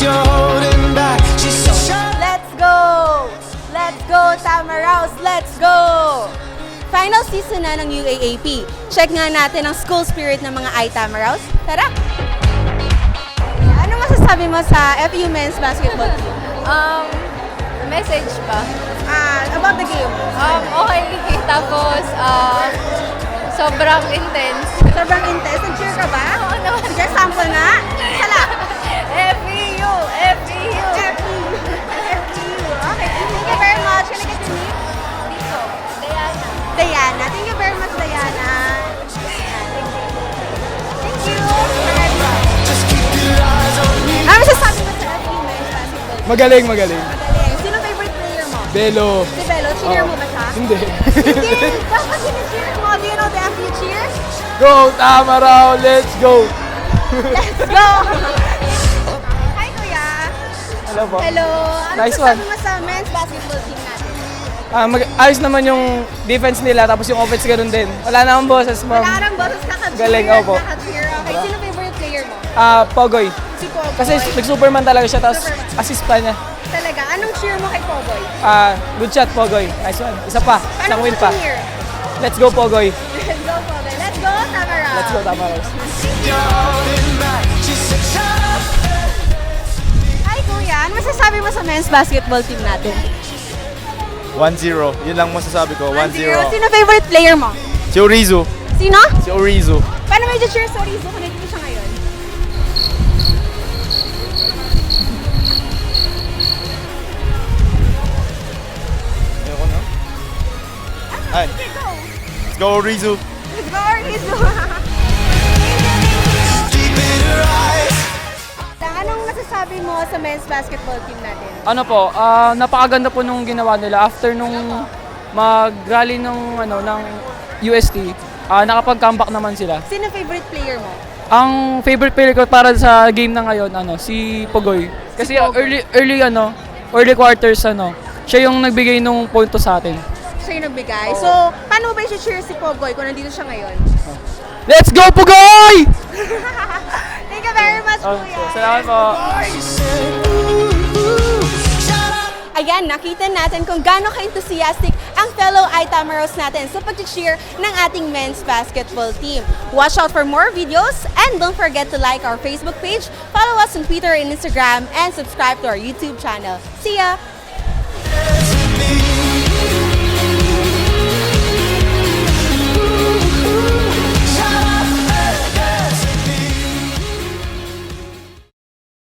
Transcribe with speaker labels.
Speaker 1: you're holding back. She said,
Speaker 2: Let's go! Let's go, Tamaraos! Let's go! Final season na ng UAAP. Check nga natin ang school spirit ng mga I-Tamaraos. Tara! Ano masasabi mo sa FU Men's Basketball Team?
Speaker 3: Message pa.
Speaker 2: About the game.
Speaker 3: Okay. Tapos, sobrang intense.
Speaker 2: Sobrang intense. Nag-cheer ka ba?
Speaker 3: Oo naman.
Speaker 2: Sige, sample nga. Sala!
Speaker 3: FEU! FEU!
Speaker 2: Okay, thank you very much. Can I get your name?
Speaker 3: Dito. Diana.
Speaker 2: Diana. Thank you very much, Diana. Thank you.
Speaker 1: just keep your eyes on me.
Speaker 2: Ano masasabi mo sa FU Men's Basketball Team?
Speaker 4: Magaling.
Speaker 2: Magaling. Sino favorite player mo?
Speaker 4: Belo.
Speaker 2: Si Belo. Cheer mo ba siya?
Speaker 4: Hindi.
Speaker 2: Hindi. Bakit sini-cheer mo? Do you know the FU cheers?
Speaker 4: Go, Tamarao! Let's go!
Speaker 2: Let's go! Hi, Kuya.
Speaker 4: Hello po.
Speaker 2: Hello. Ano
Speaker 4: Nice
Speaker 2: masasabi
Speaker 4: one.
Speaker 2: mo sa men's basketball team natin?
Speaker 4: Ayos naman yung defense nila, tapos yung offense ganun din. Wala namang boses, ma'am.
Speaker 2: Parang boses kaka-cheer.
Speaker 4: Galing, opo.
Speaker 2: Kaka-cheer. Okay, sino favorite player mo?
Speaker 4: Pogoy.
Speaker 2: Si Pogoy.
Speaker 4: Kasi nag-superman talaga siya, tapos
Speaker 2: Superman.
Speaker 4: assist pa niya.
Speaker 2: Talaga. Anong cheer mo kay Pogoy?
Speaker 4: Good shot, Pogoy. Nice one. Isa pa. Isang win pa.
Speaker 2: cheer?
Speaker 4: Let's go, Pogoy.
Speaker 2: Let's go, Pogoy. Let's go, Tamara.
Speaker 4: Let's go, Tamarao.
Speaker 1: You're holding back. She said, shut up.
Speaker 2: Hi, Kuya. Ano masasabi mo sa men's basketball team natin?
Speaker 5: 1-0. Yun lang masasabi ko. 1-0.
Speaker 2: Sino favorite player mo?
Speaker 5: Si Orizo.
Speaker 2: Sino?
Speaker 5: Si Orizo.
Speaker 2: Paano may cheer sa Orizo kung nandito siya ngayon?
Speaker 5: Ayoko na. Ay.
Speaker 2: Okay, go.
Speaker 5: Let's go, Orizo.
Speaker 2: Let's go, Orizo.
Speaker 1: Deep in her eyes.
Speaker 2: Anong masasabi mo sa men's basketball team natin?
Speaker 4: Ano po, napakaganda po nung ginawa nila after nung mag-rally ng UST. Nakapag-comeback naman sila.
Speaker 2: Sino favorite player mo?
Speaker 4: Ang favorite player ko para sa game na ngayon, si Pogoy. Kasi early quarters, siya yung nagbigay nung punto sa atin.
Speaker 2: Siya yung nagbigay. So, paano mo ba i-cheer si Pogoy kung nandito siya ngayon?
Speaker 4: Let's go, Pogoy!
Speaker 2: Thank you very much, Kuya.
Speaker 4: Salamat po.
Speaker 1: You said, ooh, shut up.
Speaker 2: Ayan, nakita natin kung gaano ka-enthusiastic ang fellow I-Tamaros natin sa pag-cheer ng ating men's basketball team. Watch out for more videos and don't forget to like our Facebook page, follow us on Twitter and Instagram, and subscribe to our YouTube channel. See ya!